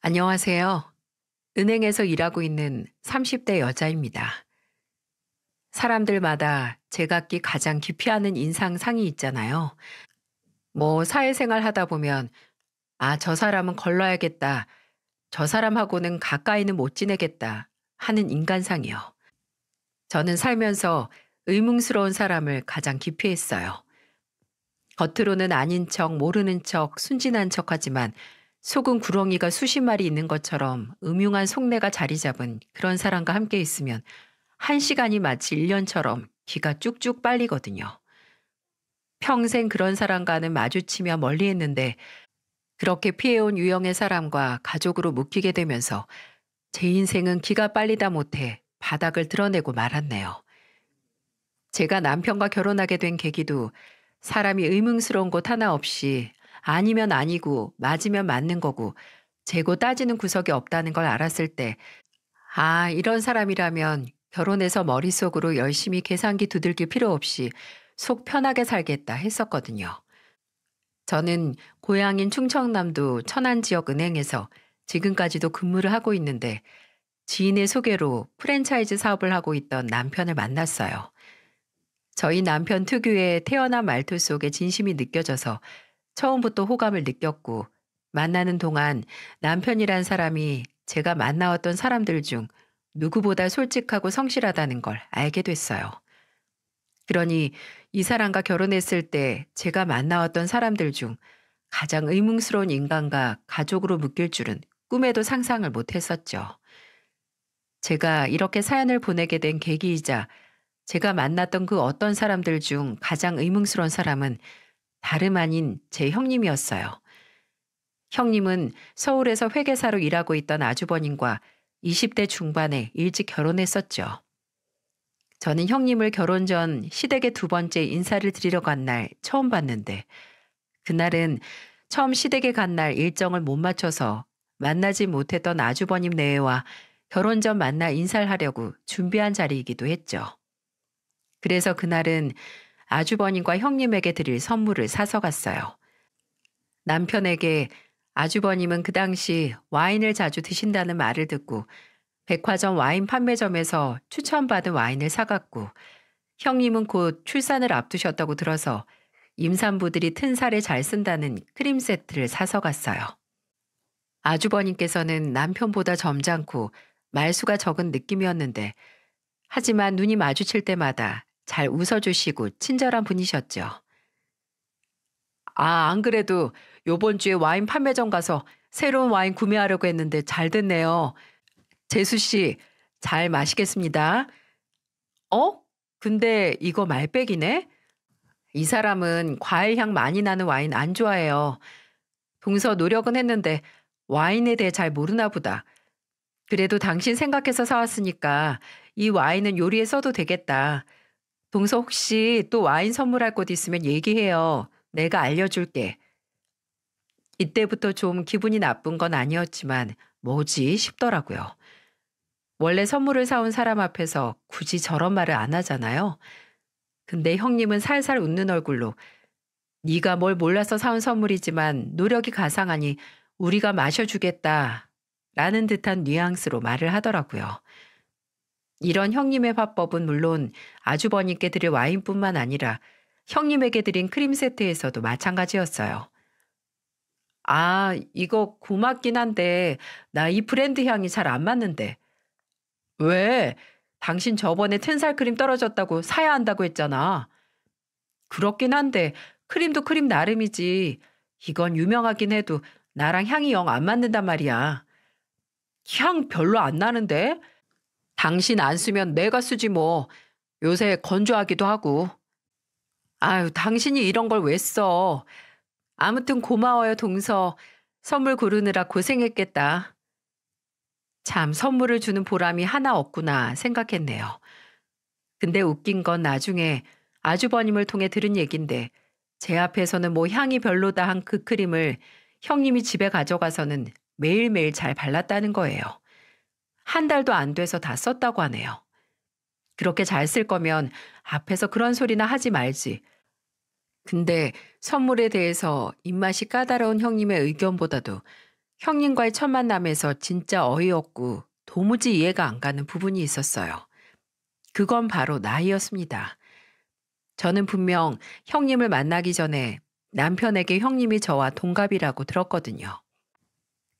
안녕하세요. 은행에서 일하고 있는 30대 여자입니다. 사람들마다 제각기 가장 기피하는 인상상이 있잖아요. 뭐 사회생활 하다 보면, 아, 저 사람은 걸러야겠다. 저 사람하고는 가까이는 못 지내겠다. 하는 인간상이요. 저는 살면서 의문스러운 사람을 가장 기피했어요. 겉으로는 아닌 척, 모르는 척, 순진한 척 하지만 속은 구렁이가 수십 마리 있는 것처럼 음흉한 속내가 자리 잡은 그런 사람과 함께 있으면 한 시간이 마치 1년처럼 기가 쭉쭉 빨리거든요. 평생 그런 사람과는 마주치며 멀리 했는데 그렇게 피해온 유형의 사람과 가족으로 묶이게 되면서 제 인생은 기가 빨리다 못해 바닥을 드러내고 말았네요. 제가 남편과 결혼하게 된 계기도 사람이 의문스러운 곳 하나 없이 아니면 아니고 맞으면 맞는 거고 재고 따지는 구석이 없다는 걸 알았을 때, 아, 이런 사람이라면 결혼해서 머릿속으로 열심히 계산기 두들길 필요 없이 속 편하게 살겠다 했었거든요. 저는 고향인 충청남도 천안 지역 은행에서 지금까지도 근무를 하고 있는데 지인의 소개로 프랜차이즈 사업을 하고 있던 남편을 만났어요. 저희 남편 특유의 태연한 말투 속에 진심이 느껴져서 처음부터 호감을 느꼈고, 만나는 동안 남편이란 사람이 제가 만나왔던 사람들 중 누구보다 솔직하고 성실하다는 걸 알게 됐어요. 그러니 이 사람과 결혼했을 때 제가 만나왔던 사람들 중 가장 의문스러운 인간과 가족으로 묶일 줄은 꿈에도 상상을 못 했었죠. 제가 이렇게 사연을 보내게 된 계기이자 제가 만났던 그 어떤 사람들 중 가장 의문스러운 사람은 다름 아닌 제 형님이었어요. 형님은 서울에서 회계사로 일하고 있던 아주버님과 20대 중반에 일찍 결혼했었죠. 저는 형님을 결혼 전 시댁에 두 번째 인사를 드리러 간 날 처음 봤는데, 그날은 처음 시댁에 간 날 일정을 못 맞춰서 만나지 못했던 아주버님 내외와 결혼 전 만나 인사를 하려고 준비한 자리이기도 했죠. 그래서 그날은 아주버님과 형님에게 드릴 선물을 사서 갔어요. 남편에게 아주버님은 그 당시 와인을 자주 드신다는 말을 듣고 백화점 와인 판매점에서 추천받은 와인을 사갔고, 형님은 곧 출산을 앞두셨다고 들어서 임산부들이 튼 살에 잘 쓴다는 크림 세트를 사서 갔어요. 아주버님께서는 남편보다 점잖고 말수가 적은 느낌이었는데, 하지만 눈이 마주칠 때마다 잘 웃어주시고 친절한 분이셨죠. 아, 안 그래도 요번 주에 와인 판매점 가서 새로운 와인 구매하려고 했는데 잘 됐네요. 재수 씨, 잘 마시겠습니다. 어? 근데 이거 말백이네? 이 사람은 과일 향 많이 나는 와인 안 좋아해요. 동서 노력은 했는데 와인에 대해 잘 모르나 보다. 그래도 당신 생각해서 사왔으니까 이 와인은 요리에 써도 되겠다. 동서 혹시 또 와인 선물할 곳 있으면 얘기해요. 내가 알려줄게. 이때부터 좀 기분이 나쁜 건 아니었지만 뭐지 싶더라고요. 원래 선물을 사온 사람 앞에서 굳이 저런 말을 안 하잖아요. 근데 형님은 살살 웃는 얼굴로 네가 뭘 몰라서 사온 선물이지만 노력이 가상하니 우리가 마셔주겠다 라는 듯한 뉘앙스로 말을 하더라고요. 이런 형님의 화법은 물론 아주버님께 드릴 와인뿐만 아니라 형님에게 드린 크림 세트에서도 마찬가지였어요. 아, 이거 고맙긴 한데 나 이 브랜드 향이 잘 안 맞는데. 왜? 당신 저번에 텐살 크림 떨어졌다고 사야 한다고 했잖아. 그렇긴 한데 크림도 크림 나름이지. 이건 유명하긴 해도 나랑 향이 영 안 맞는단 말이야. 향 별로 안 나는데? 당신 안 쓰면 내가 쓰지 뭐. 요새 건조하기도 하고. 아유, 당신이 이런 걸 왜 써? 아무튼 고마워요, 동서. 선물 고르느라 고생했겠다. 참, 선물을 주는 보람이 하나 없구나 생각했네요. 근데 웃긴 건 나중에 아주버님을 통해 들은 얘긴데, 제 앞에서는 뭐 향이 별로다 한 그 크림을 형님이 집에 가져가서는 매일매일 잘 발랐다는 거예요. 한 달도 안 돼서 다 썼다고 하네요. 그렇게 잘 쓸 거면 앞에서 그런 소리나 하지 말지. 근데 선물에 대해서 입맛이 까다로운 형님의 의견보다도 형님과의 첫 만남에서 진짜 어이없고 도무지 이해가 안 가는 부분이 있었어요. 그건 바로 나이였습니다. 저는 분명 형님을 만나기 전에 남편에게 형님이 저와 동갑이라고 들었거든요.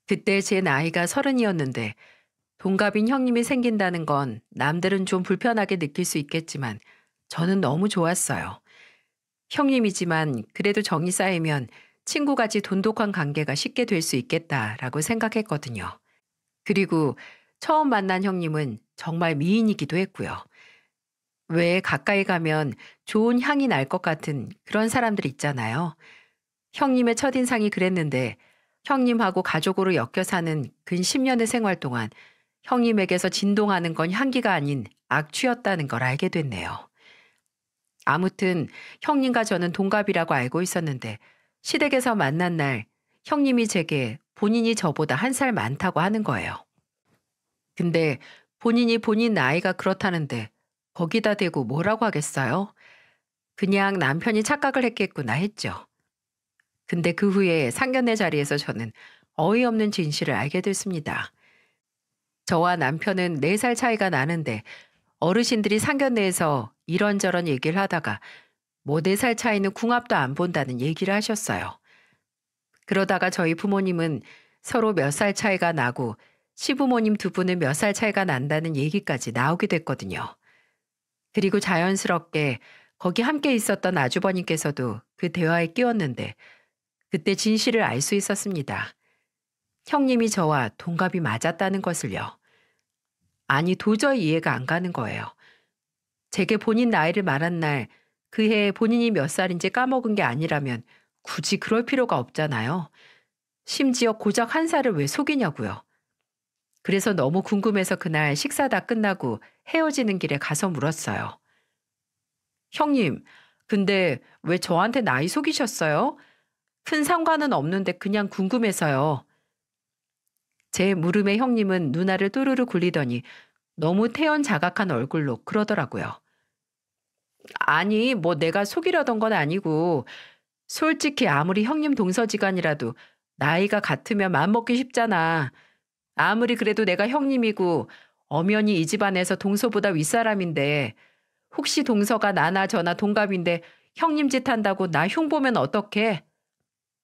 그때 제 나이가 30이었는데 동갑인 형님이 생긴다는 건 남들은 좀 불편하게 느낄 수 있겠지만 저는 너무 좋았어요. 형님이지만 그래도 정이 쌓이면 친구같이 돈독한 관계가 쉽게 될 수 있겠다라고 생각했거든요. 그리고 처음 만난 형님은 정말 미인이기도 했고요. 왜 가까이 가면 좋은 향이 날 것 같은 그런 사람들 있잖아요. 형님의 첫인상이 그랬는데 형님하고 가족으로 엮여 사는 근 10년의 생활 동안 형님에게서 진동하는 건 향기가 아닌 악취였다는 걸 알게 됐네요. 아무튼 형님과 저는 동갑이라고 알고 있었는데 시댁에서 만난 날 형님이 제게 본인이 저보다 1살 많다고 하는 거예요. 근데 본인이 본인 나이가 그렇다는데 거기다 대고 뭐라고 하겠어요? 그냥 남편이 착각을 했겠구나 했죠. 근데 그 후에 상견례 자리에서 저는 어이없는 진실을 알게 됐습니다. 저와 남편은 4살 차이가 나는데 어르신들이 상견례에서 이런저런 얘기를 하다가 뭐 4살 차이는 궁합도 안 본다는 얘기를 하셨어요. 그러다가 저희 부모님은 서로 몇 살 차이가 나고 시부모님 두 분은 몇 살 차이가 난다는 얘기까지 나오게 됐거든요. 그리고 자연스럽게 거기 함께 있었던 아주버님께서도 그 대화에 끼었는데 그때 진실을 알 수 있었습니다. 형님이 저와 동갑이 맞았다는 것을요. 아니 도저히 이해가 안 가는 거예요. 제게 본인 나이를 말한 날 그 해에 본인이 몇 살인지 까먹은 게 아니라면 굳이 그럴 필요가 없잖아요. 심지어 고작 1살을 왜 속이냐고요. 그래서 너무 궁금해서 그날 식사 다 끝나고 헤어지는 길에 가서 물었어요. 형님, 근데 왜 저한테 나이 속이셨어요? 큰 상관은 없는데 그냥 궁금해서요. 제 물음에 형님은 누나를 또르르 굴리더니 너무 태연자각한 얼굴로 그러더라고요. 아니, 뭐 내가 속이려던 건 아니고 솔직히 아무리 형님 동서지간이라도 나이가 같으면 맘먹기 쉽잖아. 아무리 그래도 내가 형님이고 엄연히 이 집안에서 동서보다 윗사람인데 혹시 동서가 나나 저나 동갑인데 형님 짓 한다고 나 흉보면 어떡해?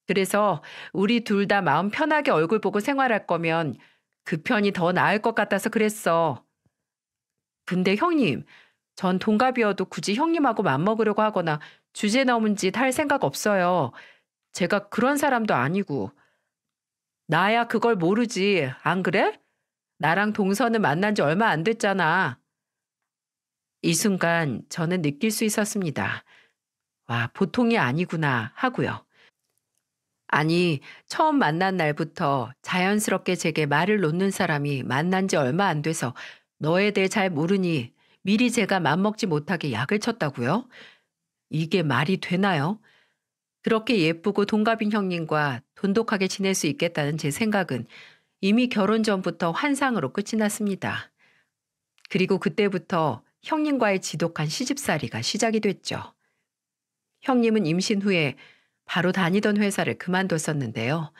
그래서 우리 둘 다 마음 편하게 얼굴 보고 생활할 거면 그 편이 더 나을 것 같아서 그랬어. 근데 형님, 전 동갑이어도 굳이 형님하고 맘먹으려고 하거나 주제 넘은 짓 할 생각 없어요. 제가 그런 사람도 아니고. 나야 그걸 모르지. 안 그래? 나랑 동서는 만난 지 얼마 안 됐잖아. 이 순간 저는 느낄 수 있었습니다. 와, 보통이 아니구나 하고요. 아니, 처음 만난 날부터 자연스럽게 제게 말을 놓는 사람이 만난 지 얼마 안 돼서 너에 대해 잘 모르니 미리 제가 맘먹지 못하게 약을 쳤다고요? 이게 말이 되나요? 그렇게 예쁘고 동갑인 형님과 돈독하게 지낼 수 있겠다는 제 생각은 이미 결혼 전부터 환상으로 끝이 났습니다. 그리고 그때부터 형님과의 지독한 시집살이가 시작이 됐죠. 형님은 임신 후에 바로 다니던 회사를 그만뒀었는데요.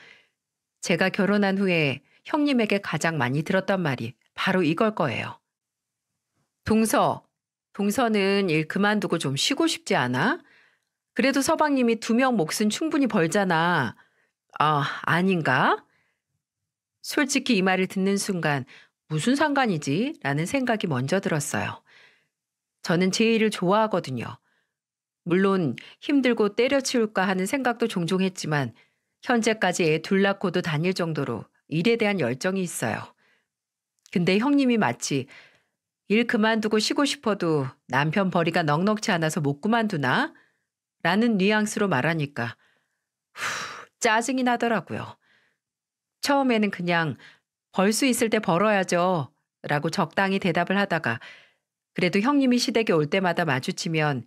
제가 결혼한 후에 형님에게 가장 많이 들었던 말이 바로 이걸 거예요. 동서, 동서는 일 그만두고 좀 쉬고 싶지 않아? 그래도 서방님이 2명 몫은 충분히 벌잖아. 아, 아닌가? 솔직히 이 말을 듣는 순간 무슨 상관이지? 라는 생각이 먼저 들었어요. 저는 제 일을 좋아하거든요. 물론 힘들고 때려치울까 하는 생각도 종종 했지만 현재까지 애 둘 낳고도 다닐 정도로 일에 대한 열정이 있어요. 근데 형님이 마치 일 그만두고 쉬고 싶어도 남편 벌이가 넉넉지 않아서 못 그만두나? 라는 뉘앙스로 말하니까 짜증이 나더라고요. 처음에는 그냥 벌 수 있을 때 벌어야죠. 라고 적당히 대답을 하다가 그래도 형님이 시댁에 올 때마다 마주치면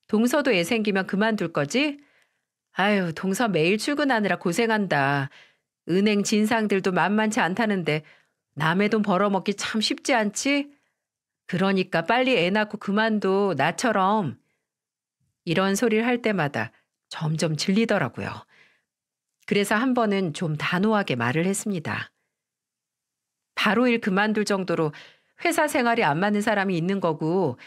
동서도 애 생기면 그만둘 거지? 아유, 동서 매일 출근하느라 고생한다. 은행 진상들도 만만치 않다는데 남의 돈 벌어먹기 참 쉽지 않지? 그러니까 빨리 애 낳고 그만둬, 나처럼. 이런 소리를 할 때마다 점점 질리더라고요. 그래서 한 번은 좀 단호하게 말을 했습니다. 바로 일 그만둘 정도로 회사 생활이 안 맞는 사람이 있는 거고,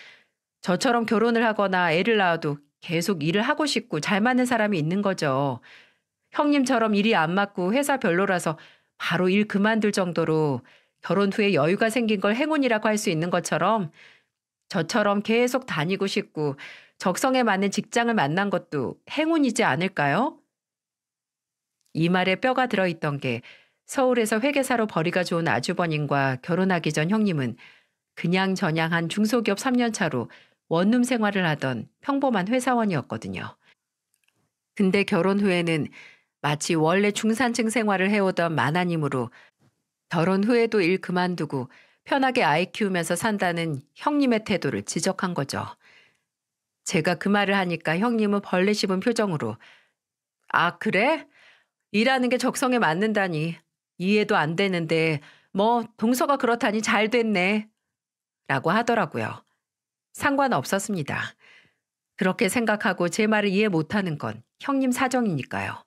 저처럼 결혼을 하거나 애를 낳아도 계속 일을 하고 싶고 잘 맞는 사람이 있는 거죠. 형님처럼 일이 안 맞고 회사 별로라서 바로 일 그만둘 정도로 결혼 후에 여유가 생긴 걸 행운이라고 할 수 있는 것처럼, 저처럼 계속 다니고 싶고 적성에 맞는 직장을 만난 것도 행운이지 않을까요? 이 말에 뼈가 들어있던 게, 서울에서 회계사로 벌이가 좋은 아주버님과 결혼하기 전 형님은 그냥 저냥한 중소기업 3년 차로 원룸 생활을 하던 평범한 회사원이었거든요. 근데 결혼 후에는 마치 원래 중산층 생활을 해오던 마나님으로 결혼 후에도 일 그만두고 편하게 아이 키우면서 산다는 형님의 태도를 지적한 거죠. 제가 그 말을 하니까 형님은 벌레 씹은 표정으로, 아, 그래? 일하는 게 적성에 맞는다니 이해도 안 되는데 뭐 동서가 그렇다니 잘 됐네 라고 하더라고요. 상관없었습니다. 그렇게 생각하고 제 말을 이해 못하는 건 형님 사정이니까요.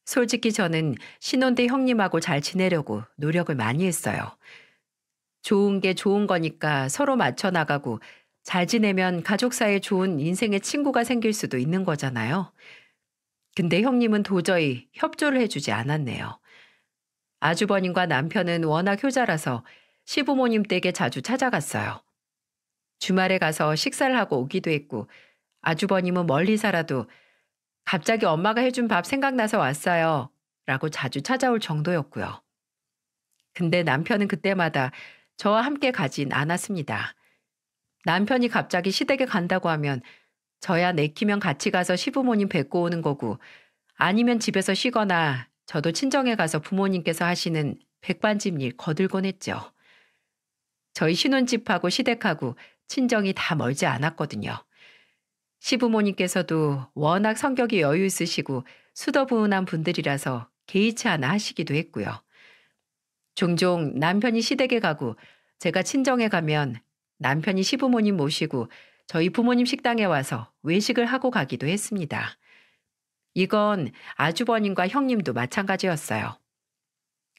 솔직히 저는 신혼 때 형님하고 잘 지내려고 노력을 많이 했어요. 좋은 게 좋은 거니까 서로 맞춰 나가고 잘 지내면 가족 사이에 좋은 인생의 친구가 생길 수도 있는 거잖아요. 근데 형님은 도저히 협조를 해주지 않았네요. 아주버님과 남편은 워낙 효자라서 시부모님 댁에 자주 찾아갔어요. 주말에 가서 식사를 하고 오기도 했고, 아주버님은 멀리 살아도 갑자기 엄마가 해준 밥 생각나서 왔어요 라고 자주 찾아올 정도였고요. 근데 남편은 그때마다 저와 함께 가진 않았습니다. 남편이 갑자기 시댁에 간다고 하면 저야 내키면 같이 가서 시부모님 뵙고 오는 거고, 아니면 집에서 쉬거나 저도 친정에 가서 부모님께서 하시는 백반집 일 거들곤 했죠. 저희 신혼집하고 시댁하고 친정이 다 멀지 않았거든요. 시부모님께서도 워낙 성격이 여유 있으시고 수더분한 분들이라서 개의치 않아 하시기도 했고요. 종종 남편이 시댁에 가고 제가 친정에 가면 남편이 시부모님 모시고 저희 부모님 식당에 와서 외식을 하고 가기도 했습니다. 이건 아주버님과 형님도 마찬가지였어요.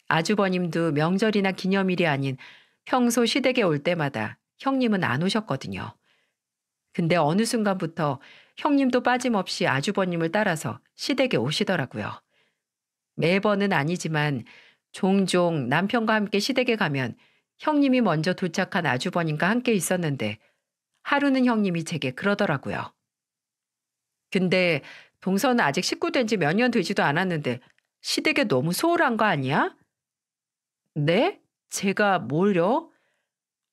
아주버님도 명절이나 기념일이 아닌 평소 시댁에 올 때마다 형님은 안 오셨거든요. 근데 어느 순간부터 형님도 빠짐없이 아주버님을 따라서 시댁에 오시더라고요. 매번은 아니지만 종종 남편과 함께 시댁에 가면 형님이 먼저 도착한 아주버님과 함께 있었는데, 하루는 형님이 제게 그러더라고요. 근데 동서는 아직 식구 된 지 몇 년 되지도 않았는데 시댁에 너무 소홀한 거 아니야? 네? 제가 뭘요?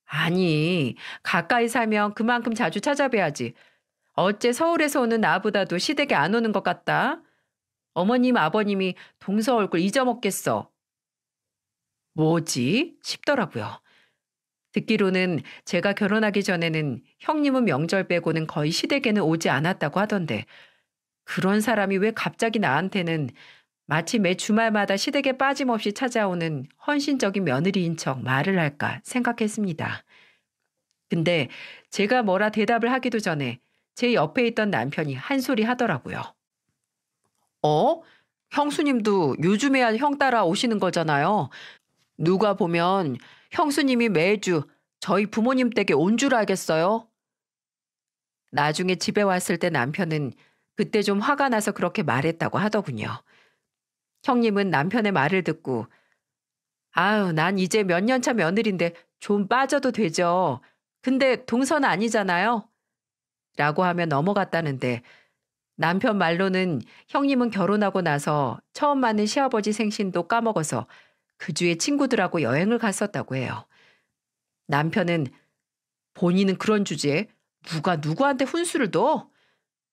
아니, 가까이 살면 그만큼 자주 찾아뵈야지. 어째 서울에서 오는 나보다도 시댁에 안 오는 것 같다. 어머님, 아버님이 동서 얼굴 잊어먹겠어. 뭐지? 싶더라고요. 듣기로는 제가 결혼하기 전에는 형님은 명절 빼고는 거의 시댁에는 오지 않았다고 하던데, 그런 사람이 왜 갑자기 나한테는 마치 매 주말마다 시댁에 빠짐없이 찾아오는 헌신적인 며느리인 척 말을 할까 생각했습니다. 근데 제가 뭐라 대답을 하기도 전에 제 옆에 있던 남편이 한 소리 하더라고요. 어? 형수님도 요즘에야 형 따라 오시는 거잖아요. 누가 보면 형수님이 매주 저희 부모님 댁에 온 줄 알겠어요? 나중에 집에 왔을 때 남편은 그때 좀 화가 나서 그렇게 말했다고 하더군요. 형님은 남편의 말을 듣고, 아유, 난 이제 몇 년 차 며느리인데 좀 빠져도 되죠. 근데 동서는 아니잖아요. 라고 하며 넘어갔다는데, 남편 말로는 형님은 결혼하고 나서 처음 맞는 시아버지 생신도 까먹어서 그 주에 친구들하고 여행을 갔었다고 해요. 남편은, 본인은 그런 주제에 누가 누구한테 훈수를 둬?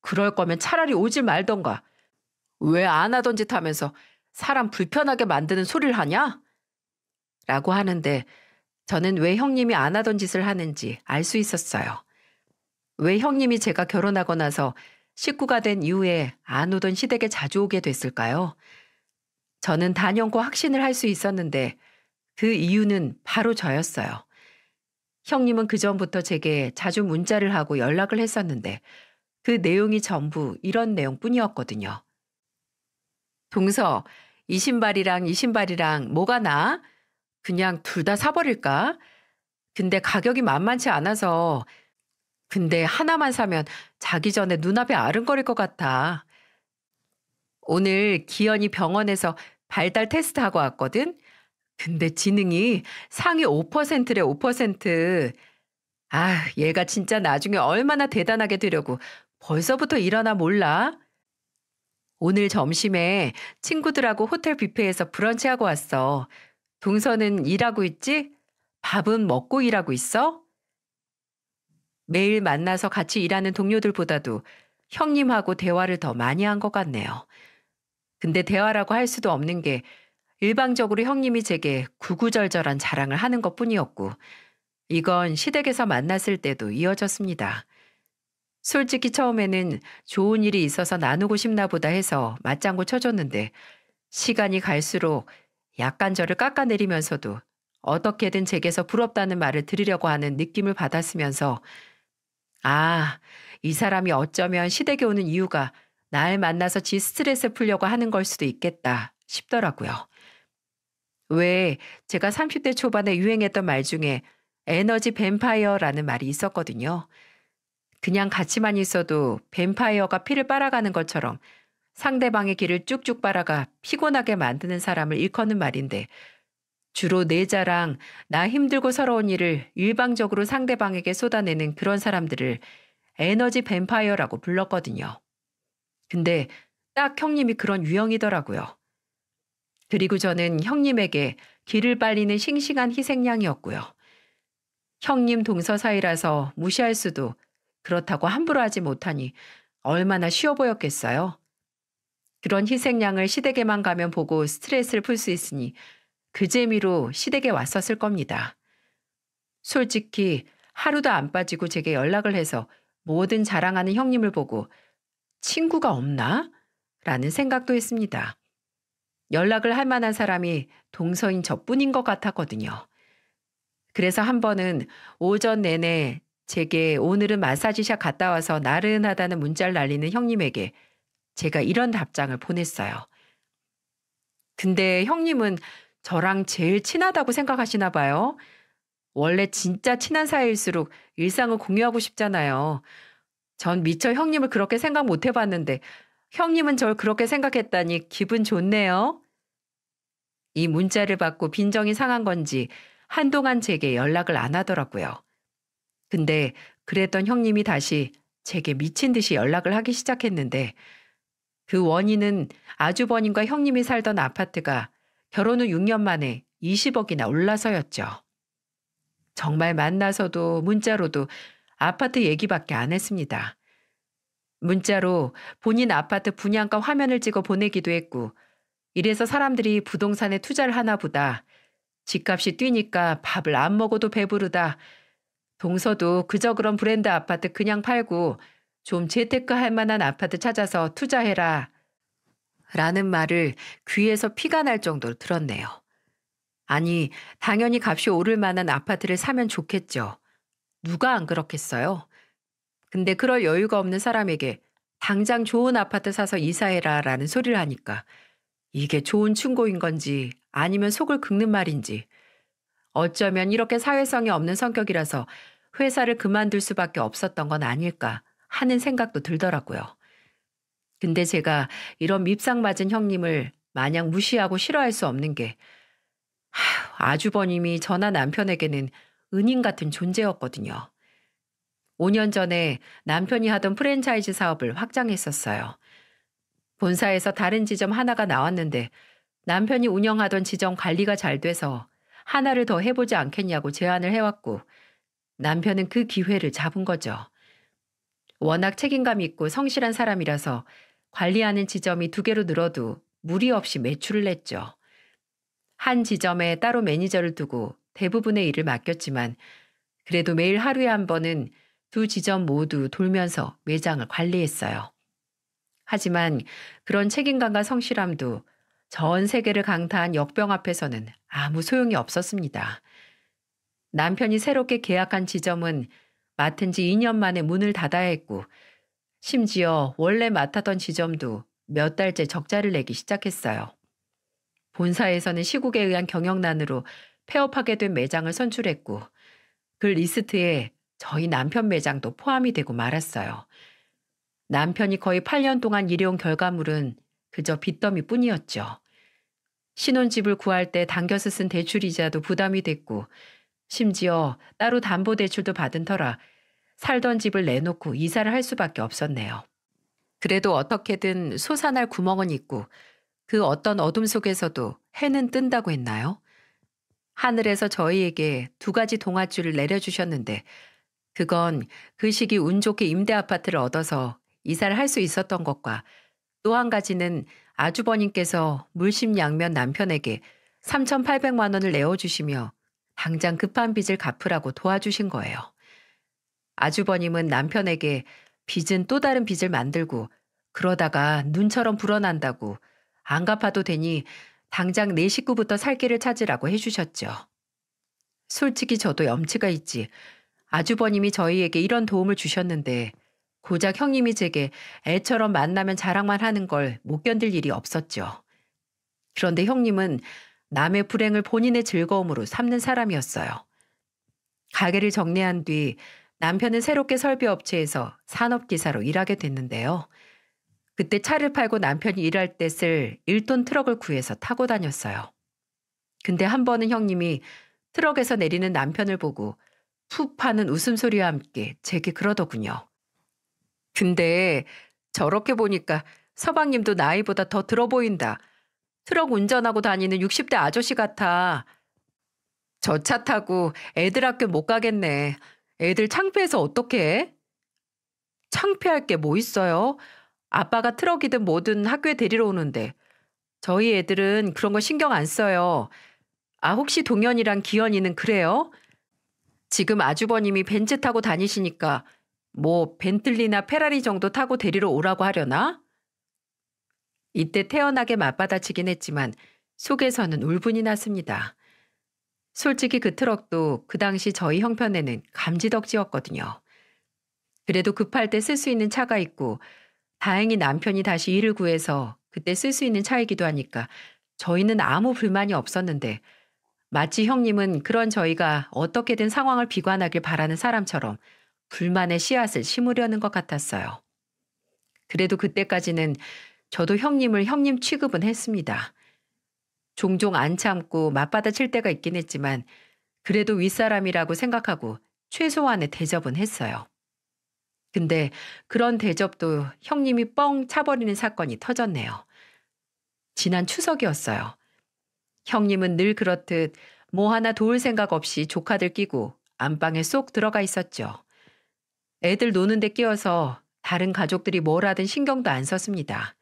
그럴 거면 차라리 오질 말던가. 왜 안 하던 짓 하면서 사람 불편하게 만드는 소리를 하냐? 라고 하는데, 저는 왜 형님이 안 하던 짓을 하는지 알 수 있었어요. 왜 형님이 제가 결혼하고 나서 식구가 된 이후에 안 오던 시댁에 자주 오게 됐을까요? 저는 단연코 확신을 할 수 있었는데, 그 이유는 바로 저였어요. 형님은 그전부터 제게 자주 문자를 하고 연락을 했었는데, 그 내용이 전부 이런 내용뿐이었거든요. 동서, 이 신발이랑 이 신발이랑 뭐가 나아? 그냥 둘 다 사버릴까? 근데 가격이 만만치 않아서 근데 하나만 사면 자기 전에 눈앞이 아른거릴 것 같아. 오늘 기현이 병원에서 발달 테스트하고 왔거든? 근데 지능이 상위 5%래, 5%. 아, 얘가 진짜 나중에 얼마나 대단하게 되려고 벌써부터 일하나 몰라? 오늘 점심에 친구들하고 호텔 뷔페에서 브런치하고 왔어. 동서는 일하고 있지? 밥은 먹고 일하고 있어? 매일 만나서 같이 일하는 동료들보다도 형님하고 대화를 더 많이 한 것 같네요. 근데 대화라고 할 수도 없는 게 일방적으로 형님이 제게 구구절절한 자랑을 하는 것 뿐이었고, 이건 시댁에서 만났을 때도 이어졌습니다. 솔직히 처음에는 좋은 일이 있어서 나누고 싶나 보다 해서 맞장구 쳐줬는데, 시간이 갈수록 약간 저를 깎아내리면서도 어떻게든 제게서 부럽다는 말을 들으려고 하는 느낌을 받았으면서, 아, 이 사람이 어쩌면 시댁에 오는 이유가 날 만나서 지 스트레스 풀려고 하는 걸 수도 있겠다 싶더라고요. 왜 제가 30대 초반에 유행했던 말 중에 에너지 뱀파이어라는 말이 있었거든요. 그냥 같이만 있어도 뱀파이어가 피를 빨아가는 것처럼 상대방의 길을 쭉쭉 빨아가 피곤하게 만드는 사람을 일컫는 말인데 주로 내 자랑, 나 힘들고 서러운 일을 일방적으로 상대방에게 쏟아내는 그런 사람들을 에너지 뱀파이어라고 불렀거든요. 근데 딱 형님이 그런 유형이더라고요. 그리고 저는 형님에게 길을 빨리는 싱싱한 희생양이었고요. 형님 동서 사이라서 무시할 수도 그렇다고 함부로 하지 못하니 얼마나 쉬워 보였겠어요. 그런 희생양을 시댁에만 가면 보고 스트레스를 풀 수 있으니 그 재미로 시댁에 왔었을 겁니다. 솔직히 하루도 안 빠지고 제게 연락을 해서 뭐든 자랑하는 형님을 보고 친구가 없나? 라는 생각도 했습니다. 연락을 할 만한 사람이 동서인 저뿐인 것 같았거든요. 그래서 한 번은 오전 내내 제게 오늘은 마사지샵 갔다 와서 나른하다는 문자를 날리는 형님에게 제가 이런 답장을 보냈어요. 근데 형님은 저랑 제일 친하다고 생각하시나 봐요. 원래 진짜 친한 사이일수록 일상을 공유하고 싶잖아요. 전 미처 형님을 그렇게 생각 못 해봤는데 형님은 절 그렇게 생각했다니 기분 좋네요. 이 문자를 받고 빈정이 상한 건지 한동안 제게 연락을 안 하더라고요. 근데 그랬던 형님이 다시 제게 미친 듯이 연락을 하기 시작했는데 그 원인은 아주버님과 형님이 살던 아파트가 결혼 후 6년 만에 20억이나 올라서였죠. 정말 만나서도 문자로도 아파트 얘기밖에 안 했습니다. 문자로 본인 아파트 분양가 화면을 찍어 보내기도 했고 이래서 사람들이 부동산에 투자를 하나 보다. 집값이 뛰니까 밥을 안 먹어도 배부르다. 동서도 그저 그런 브랜드 아파트 그냥 팔고 좀 재테크 할 만한 아파트 찾아서 투자해라. 라는 말을 귀에서 피가 날 정도로 들었네요. 아니, 당연히 값이 오를 만한 아파트를 사면 좋겠죠. 누가 안 그렇겠어요? 근데 그럴 여유가 없는 사람에게 당장 좋은 아파트 사서 이사해라 라는 소리를 하니까 이게 좋은 충고인 건지 아니면 속을 긁는 말인지 어쩌면 이렇게 사회성이 없는 성격이라서 회사를 그만둘 수밖에 없었던 건 아닐까 하는 생각도 들더라고요. 근데 제가 이런 밉상 맞은 형님을 마냥 무시하고 싫어할 수 없는 게 아주버님이 저나 남편에게는 은인 같은 존재였거든요. 5년 전에 남편이 하던 프랜차이즈 사업을 확장했었어요. 본사에서 다른 지점 하나가 나왔는데 남편이 운영하던 지점 관리가 잘 돼서 하나를 더 해보지 않겠냐고 제안을 해왔고 남편은 그 기회를 잡은 거죠. 워낙 책임감 있고 성실한 사람이라서 관리하는 지점이 2개로 늘어도 무리 없이 매출을 냈죠. 한 지점에 따로 매니저를 두고 대부분의 일을 맡겼지만 그래도 매일 하루에 한 번은 2지점 모두 돌면서 매장을 관리했어요. 하지만 그런 책임감과 성실함도 전 세계를 강타한 역병 앞에서는 아무 소용이 없었습니다. 남편이 새롭게 계약한 지점은 맡은 지 2년 만에 문을 닫아야 했고 심지어 원래 맡았던 지점도 몇 달째 적자를 내기 시작했어요. 본사에서는 시국에 의한 경영난으로 폐업하게 된 매장을 선출했고 그 리스트에 저희 남편 매장도 포함이 되고 말았어요. 남편이 거의 8년 동안 일해온 결과물은 그저 빚더미뿐이었죠. 신혼집을 구할 때 당겨서 쓴 대출이자도 부담이 됐고 심지어 따로 담보대출도 받은 터라 살던 집을 내놓고 이사를 할 수밖에 없었네요. 그래도 어떻게든 솟아날 구멍은 있고 그 어떤 어둠 속에서도 해는 뜬다고 했나요? 하늘에서 저희에게 두 가지 동아줄을 내려주셨는데 그건 그 시기 운 좋게 임대 아파트를 얻어서 이사를 할 수 있었던 것과 또 한 가지는 아주버님께서 물심양면 남편에게 3,800만 원을 내어주시며 당장 급한 빚을 갚으라고 도와주신 거예요. 아주버님은 남편에게 빚은 또 다른 빚을 만들고 그러다가 눈처럼 불어난다고 안 갚아도 되니 당장 내 식구부터 살 길을 찾으라고 해주셨죠. 솔직히 저도 염치가 있지. 아주버님이 저희에게 이런 도움을 주셨는데 고작 형님이 제게 애처럼 만나면 자랑만 하는 걸 못 견딜 일이 없었죠. 그런데 형님은 남의 불행을 본인의 즐거움으로 삼는 사람이었어요. 가게를 정리한 뒤 남편은 새롭게 설비업체에서 산업기사로 일하게 됐는데요. 그때 차를 팔고 남편이 일할 때 쓸 1톤 트럭을 구해서 타고 다녔어요. 근데 한 번은 형님이 트럭에서 내리는 남편을 보고 푹 파는 웃음소리와 함께 제게 그러더군요. 근데 저렇게 보니까 서방님도 나이보다 더 들어 보인다. 트럭 운전하고 다니는 60대 아저씨 같아. 저 차 타고 애들 학교 못 가겠네. 애들 창피해서 어떡해? 창피할 게 뭐 있어요? 아빠가 트럭이든 뭐든 학교에 데리러 오는데 저희 애들은 그런 거 신경 안 써요. 아, 혹시 동현이랑 기현이는 그래요? 지금 아주버님이 벤츠 타고 다니시니까 뭐 벤틀리나 페라리 정도 타고 데리러 오라고 하려나? 이때 태연하게 맞받아치긴 했지만 속에서는 울분이 났습니다. 솔직히 그 트럭도 그 당시 저희 형편에는 감지덕지였거든요. 그래도 급할 때 쓸 수 있는 차가 있고 다행히 남편이 다시 일을 구해서 그때 쓸 수 있는 차이기도 하니까 저희는 아무 불만이 없었는데 마치 형님은 그런 저희가 어떻게든 상황을 비관하길 바라는 사람처럼 불만의 씨앗을 심으려는 것 같았어요. 그래도 그때까지는 저도 형님을 형님 취급은 했습니다. 종종 안 참고 맞받아칠 때가 있긴 했지만 그래도 윗사람이라고 생각하고 최소한의 대접은 했어요. 근데 그런 대접도 형님이 뻥 차버리는 사건이 터졌네요. 지난 추석이었어요. 형님은 늘 그렇듯 뭐 하나 도울 생각 없이 조카들 끼고 안방에 쏙 들어가 있었죠. 애들 노는데 끼어서 다른 가족들이 뭘 하든 신경도 안 썼습니다.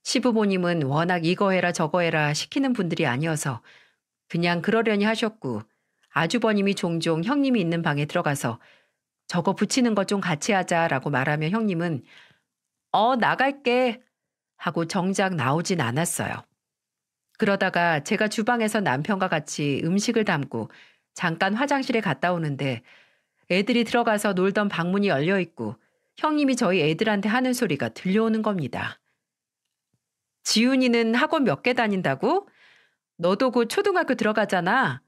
시부모님은 워낙 이거 해라 저거 해라 시키는 분들이 아니어서 그냥 그러려니 하셨고 아주버님이 종종 형님이 있는 방에 들어가서 저거 붙이는 것 좀 같이 하자라고 말하면 형님은 나갈게 하고 정작 나오진 않았어요. 그러다가 제가 주방에서 남편과 같이 음식을 담고 잠깐 화장실에 갔다 오는데 애들이 들어가서 놀던 방문이 열려 있고 형님이 저희 애들한테 하는 소리가 들려오는 겁니다. 지훈이는 학원 몇 개 다닌다고? 너도 곧 초등학교 들어가잖아.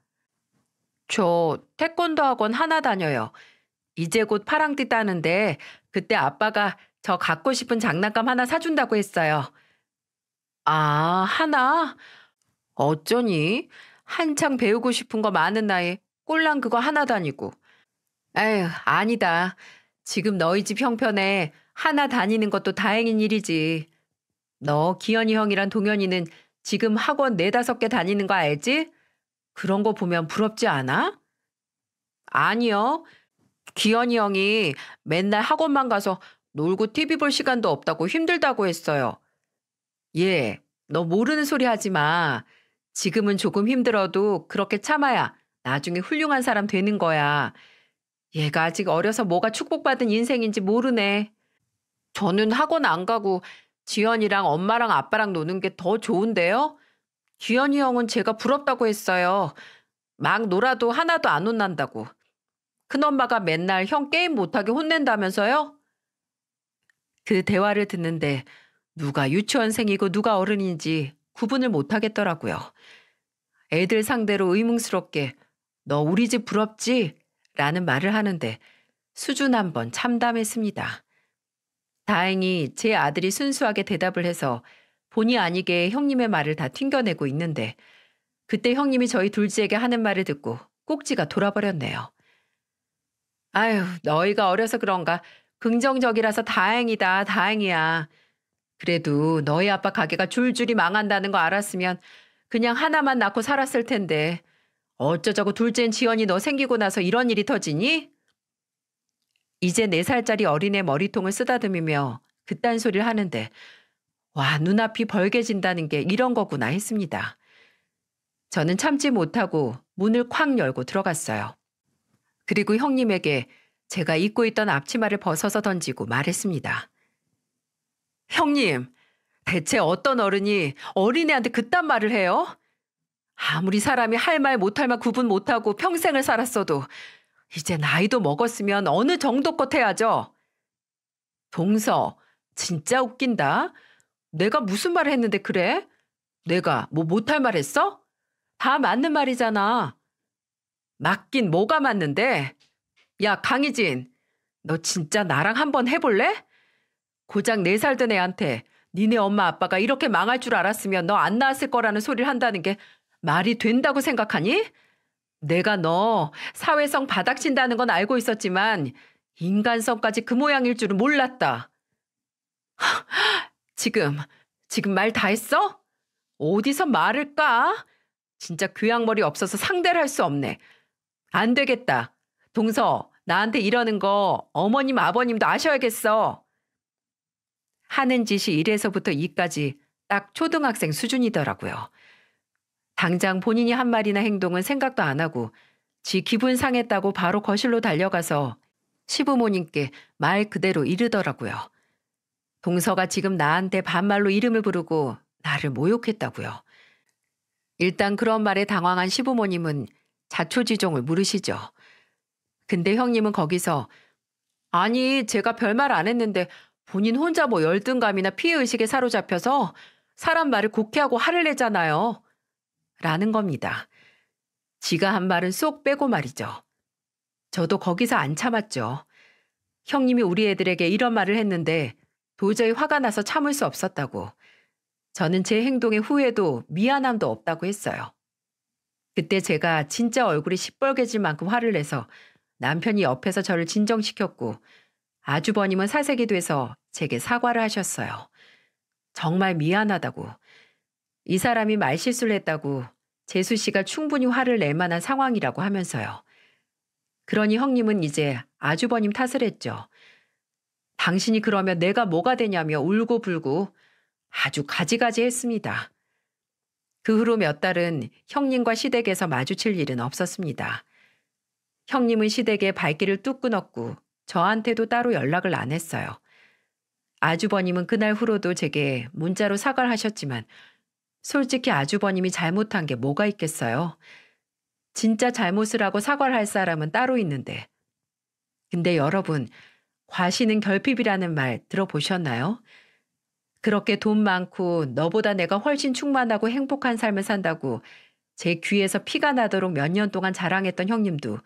저 태권도 학원 하나 다녀요. 이제 곧 파랑띠 따는데 그때 아빠가 저 갖고 싶은 장난감 하나 사준다고 했어요. 아, 하나? 어쩌니? 한창 배우고 싶은 거 많은 나이에 꼴랑 그거 하나 다니고. 에휴, 아니다. 지금 너희 집 형편에 하나 다니는 것도 다행인 일이지. 너 기현이 형이랑 동현이는 지금 학원 4-5개 다니는 거 알지? 그런 거 보면 부럽지 않아? 아니요. 기현이 형이 맨날 학원만 가서 놀고 TV 볼 시간도 없다고 힘들다고 했어요. 얘, 너 모르는 소리 하지 마. 지금은 조금 힘들어도 그렇게 참아야 나중에 훌륭한 사람 되는 거야. 얘가 아직 어려서 뭐가 축복받은 인생인지 모르네. 저는 학원 안 가고 지연이랑 엄마랑 아빠랑 노는 게 더 좋은데요? 기현이 형은 제가 부럽다고 했어요. 막 놀아도 하나도 안 혼난다고. 큰엄마가 맨날 형 게임 못하게 혼낸다면서요? 그 대화를 듣는데 누가 유치원생이고 누가 어른인지 구분을 못 하겠더라고요. 애들 상대로 의문스럽게 너 우리 집 부럽지? 라는 말을 하는데 수준 한번 참담했습니다. 다행히 제 아들이 순수하게 대답을 해서 본의 아니게 형님의 말을 다 튕겨내고 있는데 그때 형님이 저희 둘째에게 하는 말을 듣고 꼭지가 돌아버렸네요. 아유, 너희가 어려서 그런가. 긍정적이라서 다행이다, 다행이야. 그래도 너희 아빠 가게가 줄줄이 망한다는 거 알았으면 그냥 하나만 낳고 살았을 텐데 어쩌자고 둘째인 지연이 너 생기고 나서 이런 일이 터지니? 이제 4살짜리 어린애 머리통을 쓰다듬으며 그딴 소리를 하는데 와, 눈앞이 벌개진다는 게 이런 거구나 했습니다. 저는 참지 못하고 문을 콱 열고 들어갔어요. 그리고 형님에게 제가 입고 있던 앞치마를 벗어서 던지고 말했습니다. 형님, 대체 어떤 어른이 어린애한테 그딴 말을 해요? 아무리 사람이 할 말 못할 말 구분 못하고 평생을 살았어도 이제 나이도 먹었으면 어느 정도껏 해야죠. 동서, 진짜 웃긴다. 내가 무슨 말을 했는데 그래? 내가 뭐 못할 말 했어? 다 맞는 말이잖아. 맞긴 뭐가 맞는데? 야, 강희진, 너 진짜 나랑 한번 해볼래? 고작 4살 된 애한테 니네 엄마 아빠가 이렇게 망할 줄 알았으면 너 안 낳았을 거라는 소리를 한다는 게 말이 된다고 생각하니? 내가 너 사회성 바닥친다는 건 알고 있었지만 인간성까지 그 모양일 줄은 몰랐다. 지금 말 다 했어? 어디서 말을 까? 진짜 교양머리 없어서 상대를 할 수 없네. 안 되겠다. 동서, 나한테 이러는 거 어머님 아버님도 아셔야겠어. 하는 짓이 1에서부터 2까지 딱 초등학생 수준이더라고요. 당장 본인이 한 말이나 행동은 생각도 안 하고 지 기분 상했다고 바로 거실로 달려가서 시부모님께 말 그대로 이르더라고요. 동서가 지금 나한테 반말로 이름을 부르고 나를 모욕했다고요. 일단 그런 말에 당황한 시부모님은 자초지종을 물으시죠. 근데 형님은 거기서 아니 제가 별말 안 했는데 본인 혼자 뭐 열등감이나 피해의식에 사로잡혀서 사람 말을 곡해하고 화를 내잖아요. 라는 겁니다. 지가 한 말은 쏙 빼고 말이죠. 저도 거기서 안 참았죠. 형님이 우리 애들에게 이런 말을 했는데 도저히 화가 나서 참을 수 없었다고. 저는 제 행동에 후회도 미안함도 없다고 했어요. 그때 제가 진짜 얼굴이 시뻘개질 만큼 화를 내서 남편이 옆에서 저를 진정시켰고 아주버님은 사색이 돼서 제게 사과를 하셨어요. 정말 미안하다고. 이 사람이 말실수를 했다고 재수 씨가 충분히 화를 낼 만한 상황이라고 하면서요. 그러니 형님은 이제 아주버님 탓을 했죠. 당신이 그러면 내가 뭐가 되냐며 울고불고 아주 가지가지 했습니다. 그 후로 몇 달은 형님과 시댁에서 마주칠 일은 없었습니다. 형님은 시댁에 발길을 뚝 끊었고 저한테도 따로 연락을 안 했어요. 아주버님은 그날 후로도 제게 문자로 사과를 하셨지만 솔직히 아주버님이 잘못한 게 뭐가 있겠어요? 진짜 잘못을 하고 사과를 할 사람은 따로 있는데. 근데 여러분, 과시는 결핍이라는 말 들어보셨나요? 그렇게 돈 많고 너보다 내가 훨씬 충만하고 행복한 삶을 산다고 제 귀에서 피가 나도록 몇 년 동안 자랑했던 형님도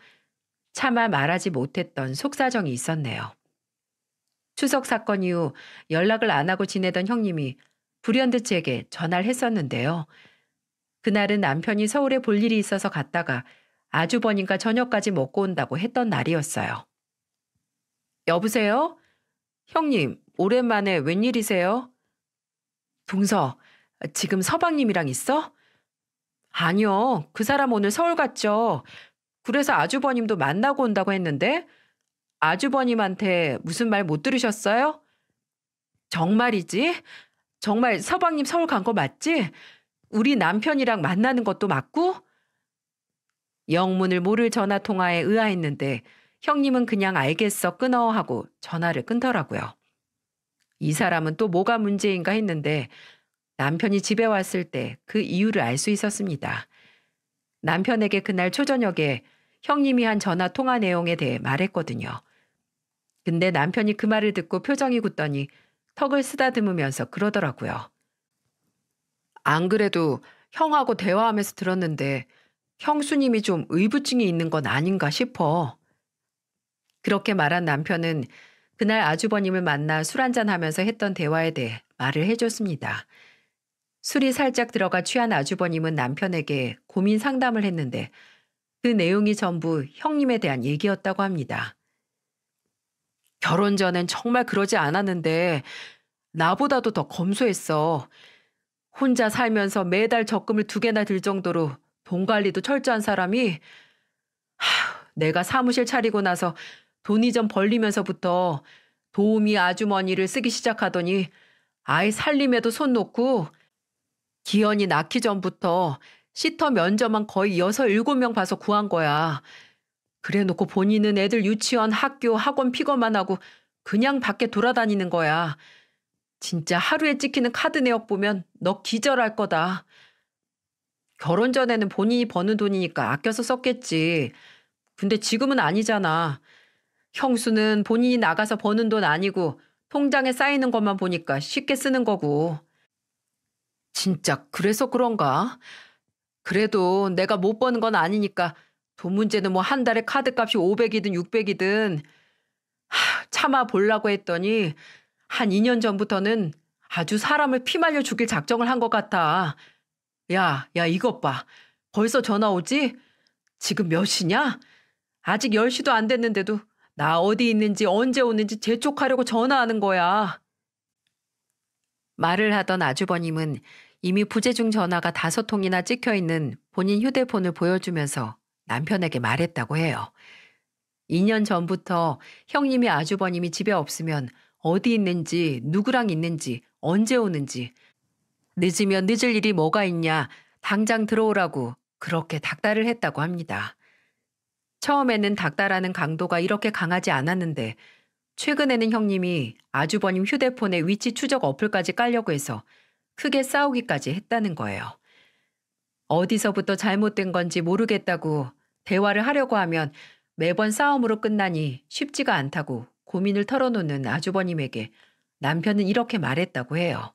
차마 말하지 못했던 속사정이 있었네요. 추석 사건 이후 연락을 안 하고 지내던 형님이 불현듯 제게 전화를 했었는데요. 그날은 남편이 서울에 볼 일이 있어서 갔다가 아주버님과 저녁까지 먹고 온다고 했던 날이었어요. 여보세요? 형님, 오랜만에 웬일이세요? 동서, 지금 서방님이랑 있어? 아니요, 그 사람 오늘 서울 갔죠. 그래서 아주버님도 만나고 온다고 했는데 아주버님한테 무슨 말 못 들으셨어요? 정말이지? 정말 서방님 서울 간 거 맞지? 우리 남편이랑 만나는 것도 맞고? 영문을 모를 전화 통화에 의아했는데 형님은 그냥 알겠어 끊어 하고 전화를 끊더라고요. 이 사람은 또 뭐가 문제인가 했는데 남편이 집에 왔을 때 그 이유를 알 수 있었습니다. 남편에게 그날 초저녁에 형님이 한 전화 통화 내용에 대해 말했거든요. 근데 남편이 그 말을 듣고 표정이 굳더니 턱을 쓰다듬으면서 그러더라고요. 안 그래도 형하고 대화하면서 들었는데 형수님이 좀 의부증이 있는 건 아닌가 싶어. 그렇게 말한 남편은 그날 아주버님을 만나 술 한잔하면서 했던 대화에 대해 말을 해줬습니다. 술이 살짝 들어가 취한 아주버님은 남편에게 고민 상담을 했는데 그 내용이 전부 형님에 대한 얘기였다고 합니다. 결혼 전엔 정말 그러지 않았는데 나보다도 더 검소했어. 혼자 살면서 매달 적금을 2개나 들 정도로 돈 관리도 철저한 사람이 내가 사무실 차리고 나서 돈이 좀 벌리면서부터 도우미 아주머니를 쓰기 시작하더니 아이 살림에도 손 놓고 기현이 낳기 전부터 시터 면접만 거의 6, 7명 봐서 구한 거야. 그래놓고 본인은 애들 유치원, 학교, 학원 픽업만 하고 그냥 밖에 돌아다니는 거야. 진짜 하루에 찍히는 카드 내역 보면 너 기절할 거다. 결혼 전에는 본인이 버는 돈이니까 아껴서 썼겠지. 근데 지금은 아니잖아. 형수는 본인이 나가서 버는 돈 아니고 통장에 쌓이는 것만 보니까 쉽게 쓰는 거고. 진짜 그래서 그런가? 그래도 내가 못 버는 건 아니니까 돈 문제는 뭐 한 달에 카드값이 500이든 600이든 참아 보려고 했더니 한 2년 전부터는 아주 사람을 피말려 죽일 작정을 한 것 같아. 야, 이것 봐. 벌써 전화 오지? 지금 몇 시냐? 아직 10시도 안 됐는데도 나 어디 있는지 언제 오는지 재촉하려고 전화하는 거야. 말을 하던 아주버님은 이미 부재중 전화가 5통이나 찍혀 있는 본인 휴대폰을 보여주면서 남편에게 말했다고 해요. 2년 전부터 형님이 아주버님이 집에 없으면 어디 있는지, 누구랑 있는지, 언제 오는지, 늦으면 늦을 일이 뭐가 있냐, 당장 들어오라고 그렇게 닥달을 했다고 합니다. 처음에는 닥달하는 강도가 이렇게 강하지 않았는데 최근에는 형님이 아주버님 휴대폰에 위치 추적 어플까지 깔려고 해서 크게 싸우기까지 했다는 거예요. 어디서부터 잘못된 건지 모르겠다고 대화를 하려고 하면 매번 싸움으로 끝나니 쉽지가 않다고 고민을 털어놓는 아주버님에게 남편은 이렇게 말했다고 해요.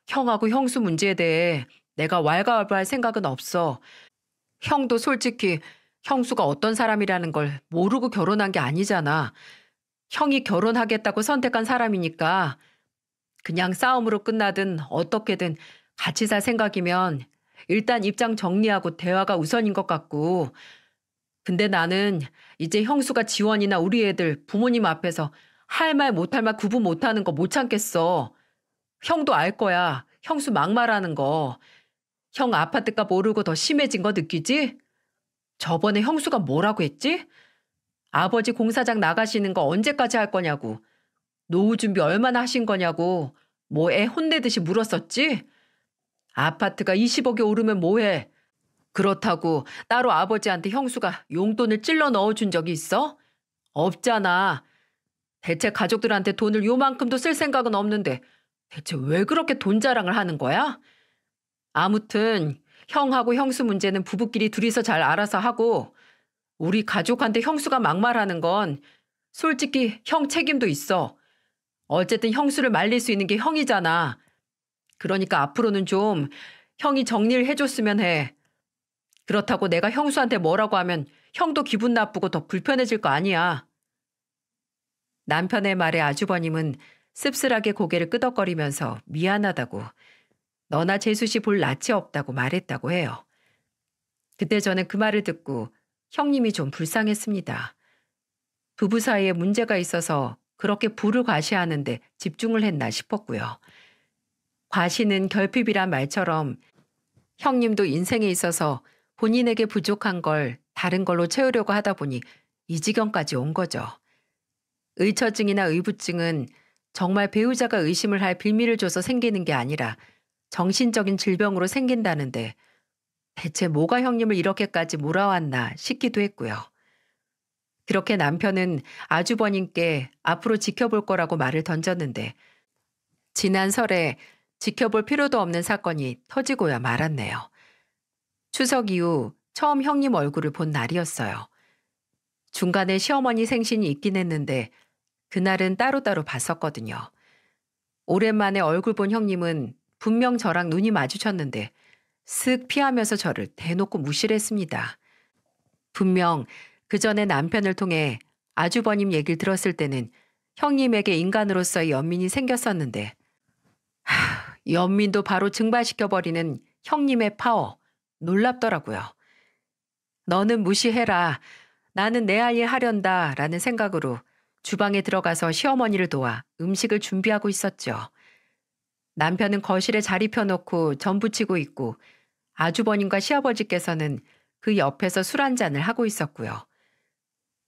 형하고 형수 문제에 대해 내가 왈가왈부할 생각은 없어. 형도 솔직히 형수가 어떤 사람이라는 걸 모르고 결혼한 게 아니잖아. 형이 결혼하겠다고 선택한 사람이니까 그냥 싸움으로 끝나든 어떻게든 같이 살 생각이면 일단 입장 정리하고 대화가 우선인 것 같고. 근데 나는 이제 형수가 지원이나 우리 애들 부모님 앞에서 할 말 못할 말 구분 못하는 거 못 참겠어. 형도 알 거야. 형수 막말하는 거. 형 아파트값 오르고 더 심해진 거 느끼지? 저번에 형수가 뭐라고 했지? 아버지 공사장 나가시는 거 언제까지 할 거냐고. 노후 준비 얼마나 하신 거냐고. 뭐 애 혼내듯이 물었었지? 아파트가 20억이 오르면 뭐해? 그렇다고 따로 아버지한테 형수가 용돈을 찔러 넣어준 적이 있어? 없잖아. 대체 가족들한테 돈을 요만큼도 쓸 생각은 없는데 대체 왜 그렇게 돈 자랑을 하는 거야? 아무튼 형하고 형수 문제는 부부끼리 둘이서 잘 알아서 하고 우리 가족한테 형수가 막말하는 건 솔직히 형 책임도 있어. 어쨌든 형수를 말릴 수 있는 게 형이잖아. 그러니까 앞으로는 좀 형이 정리를 해줬으면 해. 그렇다고 내가 형수한테 뭐라고 하면 형도 기분 나쁘고 더 불편해질 거 아니야. 남편의 말에 아주버님은 씁쓸하게 고개를 끄덕거리면서 미안하다고 너나 재수 씨 볼 낯이 없다고 말했다고 해요. 그때 저는 그 말을 듣고 형님이 좀 불쌍했습니다. 부부 사이에 문제가 있어서 그렇게 부를 과시하는데 집중을 했나 싶었고요. 과시는 결핍이란 말처럼 형님도 인생에 있어서 본인에게 부족한 걸 다른 걸로 채우려고 하다 보니 이 지경까지 온 거죠. 의처증이나 의부증은 정말 배우자가 의심을 할 빌미를 줘서 생기는 게 아니라 정신적인 질병으로 생긴다는데 대체 뭐가 형님을 이렇게까지 몰아왔나 싶기도 했고요. 그렇게 남편은 아주버님께 앞으로 지켜볼 거라고 말을 던졌는데 지난 설에 지켜볼 필요도 없는 사건이 터지고야 말았네요. 추석 이후 처음 형님 얼굴을 본 날이었어요. 중간에 시어머니 생신이 있긴 했는데 그날은 따로따로 봤었거든요. 오랜만에 얼굴 본 형님은 분명 저랑 눈이 마주쳤는데 슥 피하면서 저를 대놓고 무시를 했습니다. 분명 그 전에 남편을 통해 아주버님 얘기를 들었을 때는 형님에게 인간으로서의 연민이 생겼었는데 연민도 바로 증발시켜버리는 형님의 파워 놀랍더라고요. 너는 무시해라. 나는 내 할 일 하련다 라는 생각으로 주방에 들어가서 시어머니를 도와 음식을 준비하고 있었죠. 남편은 거실에 자리 펴놓고 전 부치고 있고 아주버님과 시아버지께서는 그 옆에서 술 한 잔을 하고 있었고요.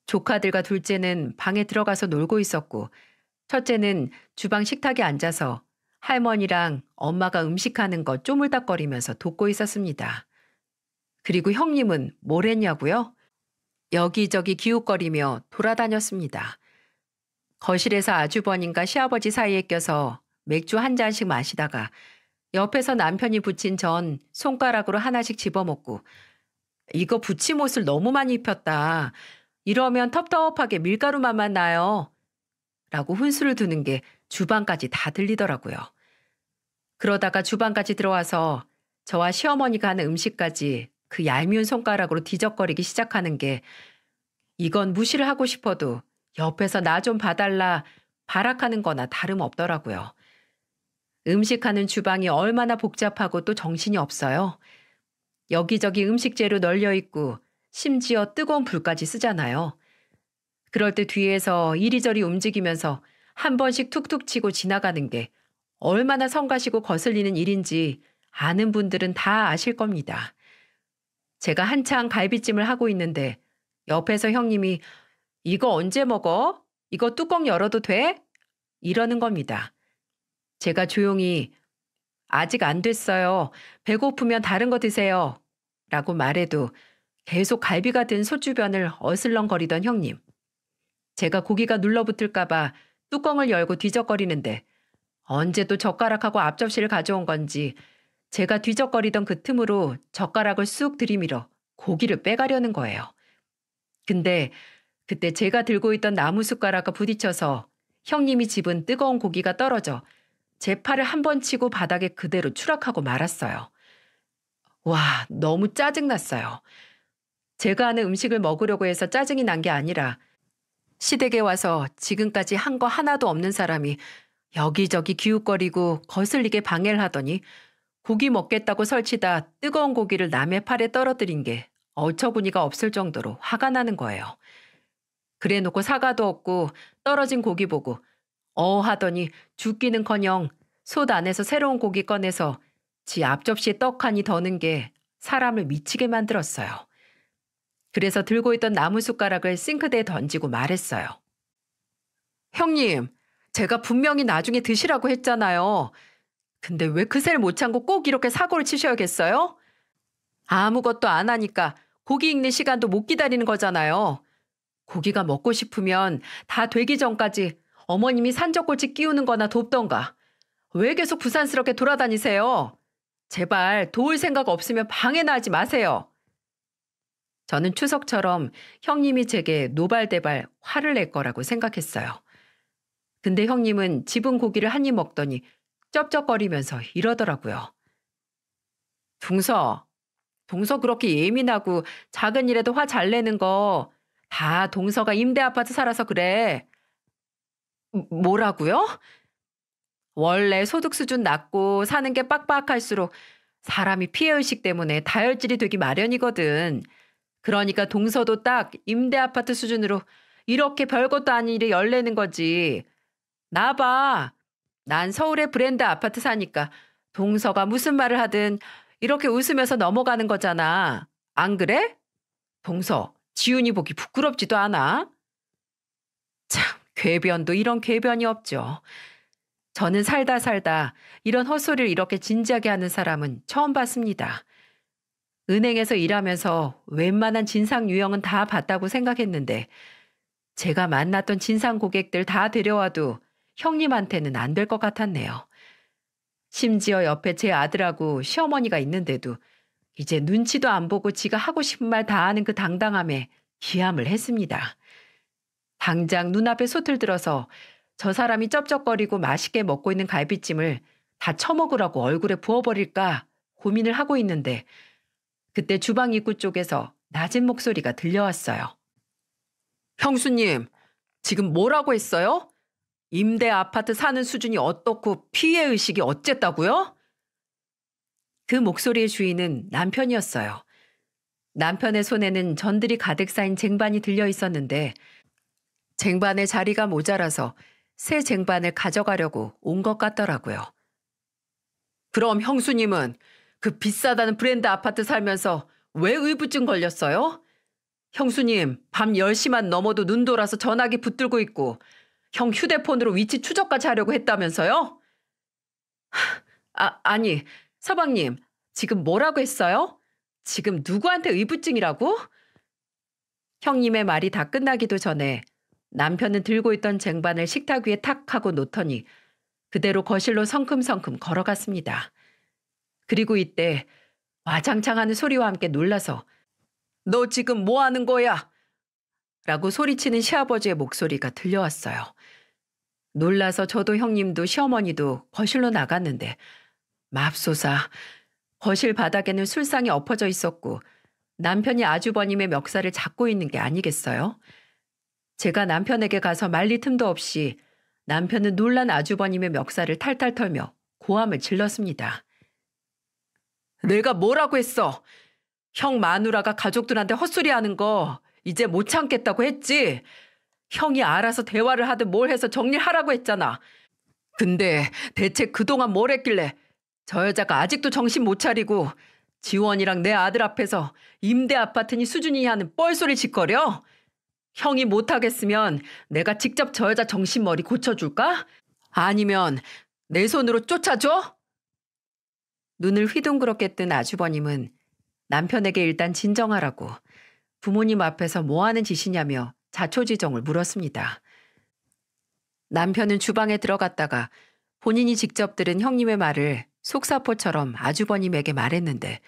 조카들과 둘째는 방에 들어가서 놀고 있었고 첫째는 주방 식탁에 앉아서 할머니랑 엄마가 음식하는 거 쪼물딱거리면서 돕고 있었습니다. 그리고 형님은 뭘 했냐고요? 여기저기 기웃거리며 돌아다녔습니다. 거실에서 아주버님과 시아버지 사이에 껴서 맥주 한 잔씩 마시다가 옆에서 남편이 부친 전 손가락으로 하나씩 집어먹고 이거 부침옷을 너무 많이 입혔다. 이러면 텁텁하게 밀가루 맛만 나요. 라고 훈수를 두는 게 주방까지 다 들리더라고요. 그러다가 주방까지 들어와서 저와 시어머니가 하는 음식까지 그 얄미운 손가락으로 뒤적거리기 시작하는 게 이건 무시를 하고 싶어도 옆에서 나 좀 봐달라 발악하는 거나 다름없더라고요. 음식하는 주방이 얼마나 복잡하고 또 정신이 없어요. 여기저기 음식 재료 널려 있고 심지어 뜨거운 불까지 쓰잖아요. 그럴 때 뒤에서 이리저리 움직이면서 한 번씩 툭툭 치고 지나가는 게 얼마나 성가시고 거슬리는 일인지 아는 분들은 다 아실 겁니다. 제가 한창 갈비찜을 하고 있는데 옆에서 형님이 이거 언제 먹어? 이거 뚜껑 열어도 돼? 이러는 겁니다. 제가 조용히 아직 안 됐어요. 배고프면 다른 거 드세요. 라고 말해도 계속 갈비가 든 솥주변을 어슬렁거리던 형님. 제가 고기가 눌러붙을까봐 뚜껑을 열고 뒤적거리는데 언제 또 젓가락하고 앞접시를 가져온 건지 제가 뒤적거리던 그 틈으로 젓가락을 쑥 들이밀어 고기를 빼가려는 거예요. 근데 그때 제가 들고 있던 나무 숟가락과 부딪혀서 형님이 집은 뜨거운 고기가 떨어져 제 팔을 한 번 치고 바닥에 그대로 추락하고 말았어요. 와, 너무 짜증났어요. 제가 하는 음식을 먹으려고 해서 짜증이 난 게 아니라 시댁에 와서 지금까지 한 거 하나도 없는 사람이 여기저기 기웃거리고 거슬리게 방해를 하더니 고기 먹겠다고 설치다 뜨거운 고기를 남의 팔에 떨어뜨린 게 어처구니가 없을 정도로 화가 나는 거예요. 그래놓고 사과도 없고 떨어진 고기 보고 하더니 죽기는커녕 솥 안에서 새로운 고기 꺼내서 지 앞접시에 떡하니 더는 게 사람을 미치게 만들었어요. 그래서 들고 있던 나무 숟가락을 싱크대에 던지고 말했어요. 형님, 제가 분명히 나중에 드시라고 했잖아요. 근데 왜 그새를 못 참고 꼭 이렇게 사고를 치셔야겠어요? 아무것도 안 하니까 고기 익는 시간도 못 기다리는 거잖아요. 고기가 먹고 싶으면 다 되기 전까지 어머님이 산적꼬치 끼우는 거나 돕던가. 왜 계속 부산스럽게 돌아다니세요? 제발 도울 생각 없으면 방해나 하지 마세요. 저는 추석처럼 형님이 제게 노발대발 화를 낼 거라고 생각했어요. 근데 형님은 집은 고기를 한 입 먹더니 쩝쩝거리면서 이러더라고요. 동서 그렇게 예민하고 작은 일에도 화 잘 내는 거 다 동서가 임대 아파트 살아서 그래. 뭐라고요? 원래 소득 수준 낮고 사는 게 빡빡할수록 사람이 피해의식 때문에 다혈질이 되기 마련이거든. 그러니까 동서도 딱 임대 아파트 수준으로 이렇게 별것도 아닌 일에 열내는 거지. 나 봐. 난 서울의 브랜드 아파트 사니까 동서가 무슨 말을 하든 이렇게 웃으면서 넘어가는 거잖아. 안 그래? 동서, 지훈이 보기 부끄럽지도 않아? 참, 궤변도 이런 궤변이 없죠. 저는 살다 이런 헛소리를 이렇게 진지하게 하는 사람은 처음 봤습니다. 은행에서 일하면서 웬만한 진상 유형은 다 봤다고 생각했는데 제가 만났던 진상 고객들 다 데려와도 형님한테는 안 될 것 같았네요. 심지어 옆에 제 아들하고 시어머니가 있는데도 이제 눈치도 안 보고 지가 하고 싶은 말 다 하는 그 당당함에 기함을 했습니다. 당장 눈앞에 솥을 들어서 저 사람이 쩝쩝거리고 맛있게 먹고 있는 갈비찜을 다 처먹으라고 얼굴에 부어버릴까 고민을 하고 있는데 그때 주방 입구 쪽에서 낮은 목소리가 들려왔어요. 형수님, 지금 뭐라고 했어요? 임대 아파트 사는 수준이 어떻고 피해의식이 어쨌다고요? 그 목소리의 주인은 남편이었어요. 남편의 손에는 전들이 가득 쌓인 쟁반이 들려 있었는데 쟁반에 자리가 모자라서 새 쟁반을 가져가려고 온 것 같더라고요. 그럼 형수님은 그 비싸다는 브랜드 아파트 살면서 왜 의부증 걸렸어요? 형수님, 밤 10시만 넘어도 눈 돌아서 전화기 붙들고 있고 형 휴대폰으로 위치 추적까지 하려고 했다면서요? 아니, 서방님, 지금 뭐라고 했어요? 지금 누구한테 의부증이라고? 형님의 말이 다 끝나기도 전에 남편은 들고 있던 쟁반을 식탁 위에 탁 하고 놓더니 그대로 거실로 성큼성큼 걸어갔습니다. 그리고 이때 와장창하는 소리와 함께 놀라서 너 지금 뭐 하는 거야? 라고 소리치는 시아버지의 목소리가 들려왔어요. 놀라서 저도 형님도 시어머니도 거실로 나갔는데 맙소사 거실 바닥에는 술상이 엎어져 있었고 남편이 아주버님의 멱살을 잡고 있는 게 아니겠어요? 제가 남편에게 가서 말릴 틈도 없이 남편은 놀란 아주버님의 멱살을 탈탈 털며 고함을 질렀습니다. 내가 뭐라고 했어? 형 마누라가 가족들한테 헛소리하는 거 이제 못 참겠다고 했지? 형이 알아서 대화를 하든 뭘 해서 정리하라고 했잖아. 근데 대체 그동안 뭘 했길래 저 여자가 아직도 정신 못 차리고 지원이랑 내 아들 앞에서 임대 아파트니 수준이 하는 뻘소리 짓거려? 형이 못하겠으면 내가 직접 저 여자 정신머리 고쳐줄까? 아니면 내 손으로 쫓아줘? 눈을 휘둥그렇게 뜬 아주버님은 남편에게 일단 진정하라고 부모님 앞에서 뭐 하는 짓이냐며 자초지종을 물었습니다. 남편은 주방에 들어갔다가 본인이 직접 들은 형님의 말을 속사포처럼 아주버님에게 말했는데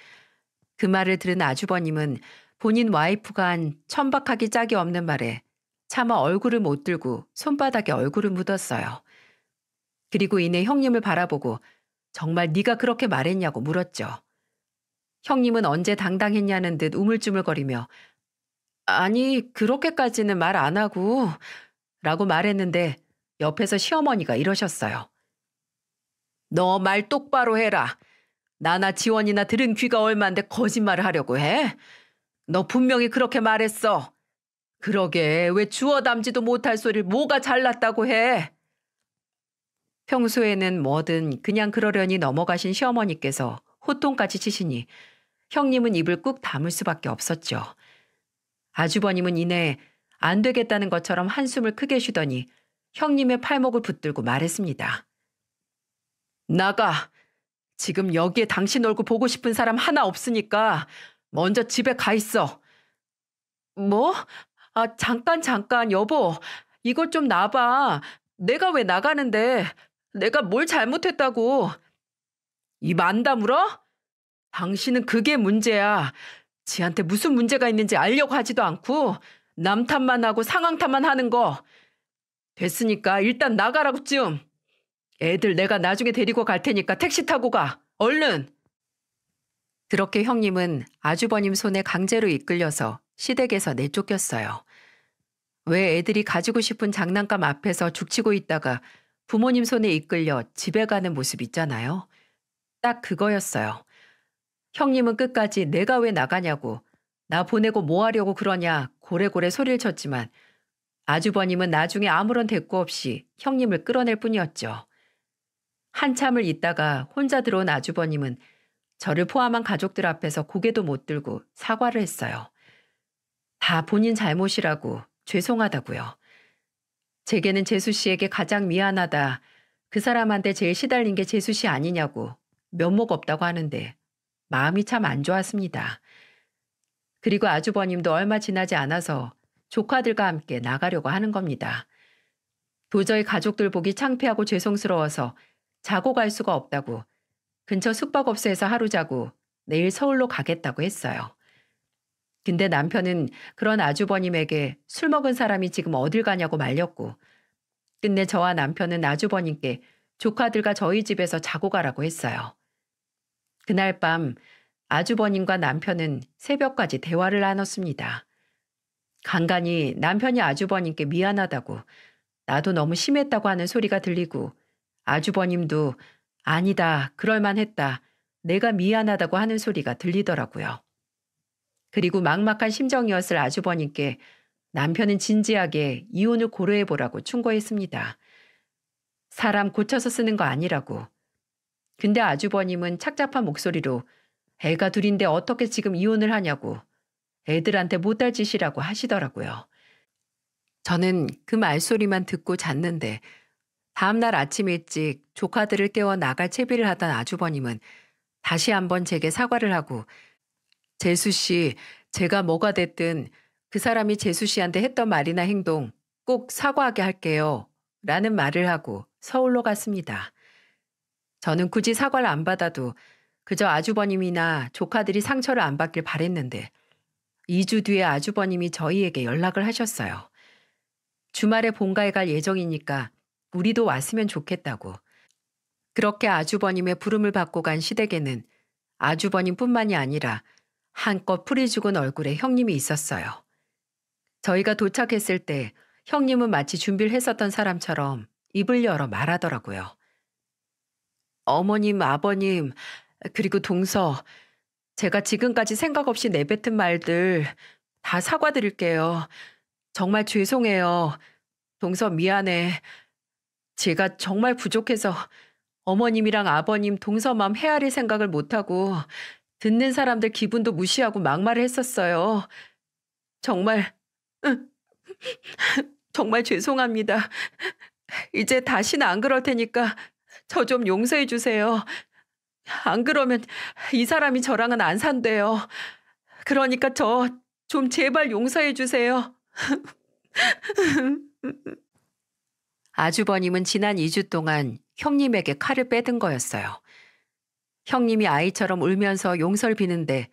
그 말을 들은 아주버님은 본인 와이프가 한 천박하기 짝이 없는 말에 차마 얼굴을 못 들고 손바닥에 얼굴을 묻었어요. 그리고 이내 형님을 바라보고 정말 네가 그렇게 말했냐고 물었죠. 형님은 언제 당당했냐는 듯 우물쭈물거리며 아니 그렇게까지는 말 안 하고 라고 말했는데 옆에서 시어머니가 이러셨어요. 너 말 똑바로 해라. 나나 지원이나 들은 귀가 얼만데 거짓말을 하려고 해? 너 분명히 그렇게 말했어. 그러게 왜 주워 담지도 못할 소리를 뭐가 잘났다고 해? 평소에는 뭐든 그냥 그러려니 넘어가신 시어머니께서 호통까지 치시니 형님은 입을 꾹 다물 수밖에 없었죠. 아주버님은 이내 안 되겠다는 것처럼 한숨을 크게 쉬더니 형님의 팔목을 붙들고 말했습니다. 나가. 지금 여기에 당신 얼굴 보고 싶은 사람 하나 없으니까 먼저 집에 가 있어. 뭐? 잠깐, 여보. 이것 좀 놔봐. 내가 왜 나가는데? 내가 뭘 잘못했다고. 입 안 다물어? 당신은 그게 문제야. 지한테 무슨 문제가 있는지 알려고 하지도 않고 남 탓만 하고 상황 탓만 하는 거. 됐으니까 일단 나가라고 좀. 애들 내가 나중에 데리고 갈 테니까 택시 타고 가. 얼른. 그렇게 형님은 아주버님 손에 강제로 이끌려서 시댁에서 내쫓겼어요. 왜 애들이 가지고 싶은 장난감 앞에서 죽치고 있다가 부모님 손에 이끌려 집에 가는 모습 있잖아요. 딱 그거였어요. 형님은 끝까지 내가 왜 나가냐고 나 보내고 뭐 하려고 그러냐 고래고래 소리를 쳤지만 아주버님은 나중에 아무런 대꾸 없이 형님을 끌어낼 뿐이었죠. 한참을 있다가 혼자 들어온 아주버님은 저를 포함한 가족들 앞에서 고개도 못 들고 사과를 했어요. 다 본인 잘못이라고 죄송하다고요. 제게는 재수 씨에게 가장 미안하다. 그 사람한테 제일 시달린 게 재수 씨 아니냐고 면목 없다고 하는데 마음이 참 안 좋았습니다. 그리고 아주버님도 얼마 지나지 않아서 조카들과 함께 나가려고 하는 겁니다. 도저히 가족들 보기 창피하고 죄송스러워서 자고 갈 수가 없다고 근처 숙박업소에서 하루 자고 내일 서울로 가겠다고 했어요. 근데 남편은 그런 아주버님에게 술 먹은 사람이 지금 어딜 가냐고 말렸고, 끝내 저와 남편은 아주버님께 조카들과 저희 집에서 자고 가라고 했어요. 그날 밤 아주버님과 남편은 새벽까지 대화를 나눴습니다. 간간이 남편이 아주버님께 미안하다고, 나도 너무 심했다고 하는 소리가 들리고, 아주버님도 아니다, 그럴만했다, 내가 미안하다고 하는 소리가 들리더라고요. 그리고 막막한 심정이었을 아주버님께 남편은 진지하게 이혼을 고려해보라고 충고했습니다. 사람 고쳐서 쓰는 거 아니라고. 근데 아주버님은 착잡한 목소리로 애가 둘인데 어떻게 지금 이혼을 하냐고, 애들한테 못할 짓이라고 하시더라고요. 저는 그 말소리만 듣고 잤는데 다음날 아침 일찍 조카들을 깨워 나갈 채비를 하던 아주버님은 다시 한번 제게 사과를 하고, 재수 씨, 제가 뭐가 됐든 그 사람이 재수 씨한테 했던 말이나 행동 꼭 사과하게 할게요. 라는 말을 하고 서울로 갔습니다. 저는 굳이 사과를 안 받아도 그저 아주버님이나 조카들이 상처를 안 받길 바랬는데 2주 뒤에 아주버님이 저희에게 연락을 하셨어요. 주말에 본가에 갈 예정이니까 우리도 왔으면 좋겠다고. 그렇게 아주버님의 부름을 받고 간 시댁에는 아주버님뿐만이 아니라 한껏 풀이 죽은 얼굴에 형님이 있었어요. 저희가 도착했을 때 형님은 마치 준비를 했었던 사람처럼 입을 열어 말하더라고요. 어머님, 아버님, 그리고 동서, 제가 지금까지 생각 없이 내뱉은 말들 다 사과드릴게요. 정말 죄송해요. 동서 미안해. 제가 정말 부족해서 어머님이랑 아버님 동서맘 헤아릴 생각을 못하고 듣는 사람들 기분도 무시하고 막말을 했었어요. 정말, 정말 죄송합니다. 이제 다시는 안 그럴 테니까 저 좀 용서해 주세요. 안 그러면 이 사람이 저랑은 안 산대요. 그러니까 저 좀 제발 용서해 주세요. 아주버님은 지난 2주 동안 형님에게 칼을 빼든 거였어요. 형님이 아이처럼 울면서 용서를 비는데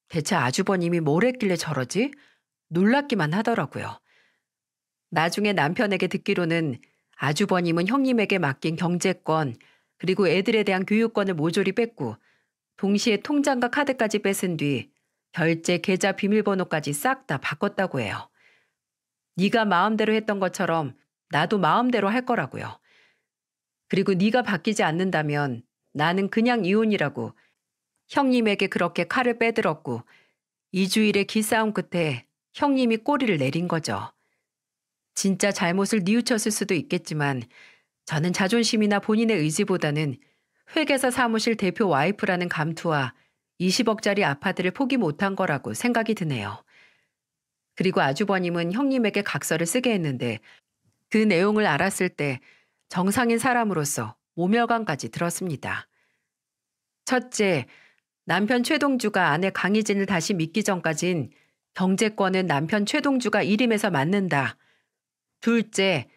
대체 아주버님이 뭘 했길래 저러지? 놀랍기만 하더라고요. 나중에 남편에게 듣기로는 아주버님은 형님에게 맡긴 경제권 그리고 애들에 대한 교육권을 모조리 뺐고 동시에 통장과 카드까지 뺏은 뒤 결제 계좌 비밀번호까지 싹 다 바꿨다고 해요. 네가 마음대로 했던 것처럼 나도 마음대로 할 거라고요. 그리고 네가 바뀌지 않는다면 나는 그냥 이혼이라고 형님에게 그렇게 칼을 빼들었고 2주일의 기싸움 끝에 형님이 꼬리를 내린 거죠. 진짜 잘못을 뉘우쳤을 수도 있겠지만 저는 자존심이나 본인의 의지보다는 회계사 사무실 대표 와이프라는 감투와 20억짜리 아파트를 포기 못한 거라고 생각이 드네요. 그리고 아주버님은 형님에게 각서를 쓰게 했는데 그 내용을 알았을 때 정상인 사람으로서 모멸감까지 들었습니다. 첫째, 남편 최동주가 아내 강희진을 다시 믿기 전까진 경제권은 남편 최동주가 일임해서 맡는다. 둘째,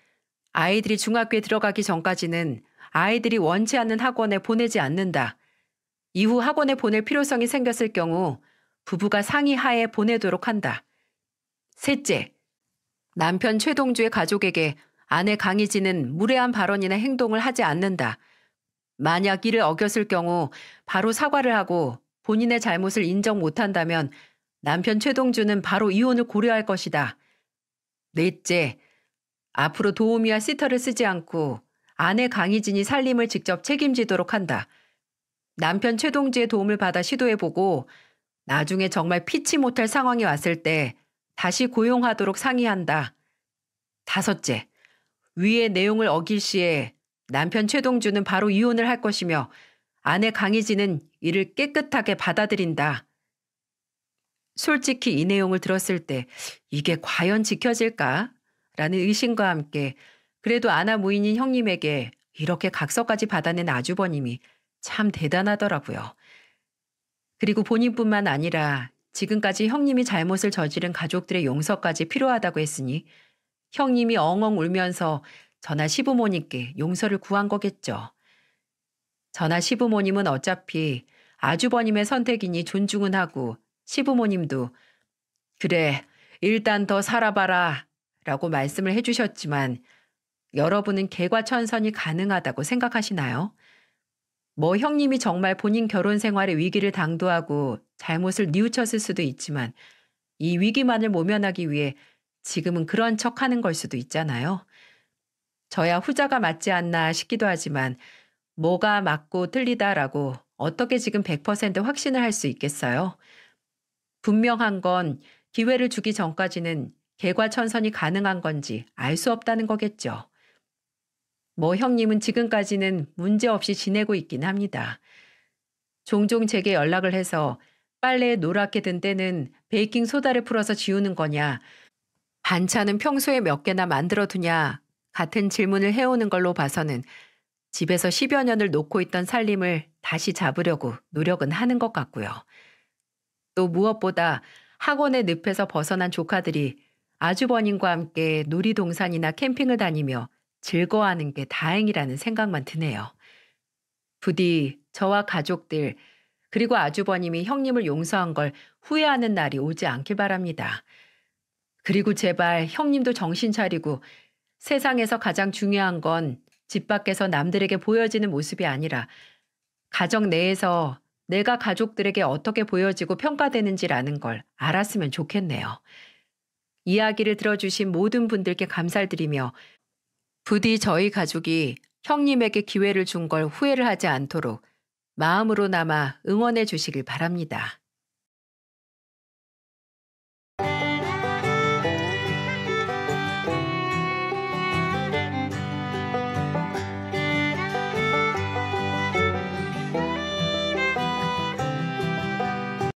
아이들이 중학교에 들어가기 전까지는 아이들이 원치 않는 학원에 보내지 않는다. 이후 학원에 보낼 필요성이 생겼을 경우 부부가 상의하에 보내도록 한다. 셋째, 남편 최동주의 가족에게 아내 강희진은 무례한 발언이나 행동을 하지 않는다. 만약 이를 어겼을 경우 바로 사과를 하고 본인의 잘못을 인정 못한다면 남편 최동주는 바로 이혼을 고려할 것이다. 넷째, 앞으로 도우미와 시터를 쓰지 않고 아내 강희진이 살림을 직접 책임지도록 한다. 남편 최동주의 도움을 받아 시도해보고 나중에 정말 피치 못할 상황이 왔을 때 다시 고용하도록 상의한다. 다섯째, 위의 내용을 어길 시에 남편 최동주는 바로 이혼을 할 것이며 아내 강희진은 이를 깨끗하게 받아들인다. 솔직히 이 내용을 들었을 때 이게 과연 지켜질까? 라는 의심과 함께 그래도 아나 무인인 형님에게 이렇게 각서까지 받아낸 아주버님이 참 대단하더라고요. 그리고 본인뿐만 아니라 지금까지 형님이 잘못을 저지른 가족들의 용서까지 필요하다고 했으니 형님이 엉엉 울면서 저나 시부모님께 용서를 구한 거겠죠. 저나 시부모님은 어차피 아주버님의 선택이니 존중은 하고 시부모님도 그래, 일단 더 살아봐라 라고 말씀을 해주셨지만 여러분은 개과천선이 가능하다고 생각하시나요? 뭐 형님이 정말 본인 결혼 생활의 위기를 당도하고 잘못을 뉘우쳤을 수도 있지만 이 위기만을 모면하기 위해 지금은 그런 척 하는 걸 수도 있잖아요. 저야 후자가 맞지 않나 싶기도 하지만 뭐가 맞고 틀리다라고 어떻게 지금 100% 확신을 할 수 있겠어요? 분명한 건 기회를 주기 전까지는 개과천선이 가능한 건지 알 수 없다는 거겠죠. 뭐 형님은 지금까지는 문제없이 지내고 있긴 합니다. 종종 제게 연락을 해서 빨래에 노랗게 든 때는 베이킹 소다를 풀어서 지우는 거냐, 반찬은 평소에 몇 개나 만들어 두냐 같은 질문을 해오는 걸로 봐서는 집에서 10여 년을 놓고 있던 살림을 다시 잡으려고 노력은 하는 것 같고요. 또 무엇보다 학원의 늪에서 벗어난 조카들이 아주버님과 함께 놀이동산이나 캠핑을 다니며 즐거워하는 게 다행이라는 생각만 드네요. 부디 저와 가족들, 그리고 아주버님이 형님을 용서한 걸 후회하는 날이 오지 않길 바랍니다. 그리고 제발 형님도 정신 차리고 세상에서 가장 중요한 건 집 밖에서 남들에게 보여지는 모습이 아니라 가정 내에서 내가 가족들에게 어떻게 보여지고 평가되는지라는 걸 알았으면 좋겠네요. 이야기를 들어주신 모든 분들께 감사드리며 부디 저희 가족이 형님에게 기회를 준 걸 후회를 하지 않도록 마음으로나마 응원해 주시길 바랍니다.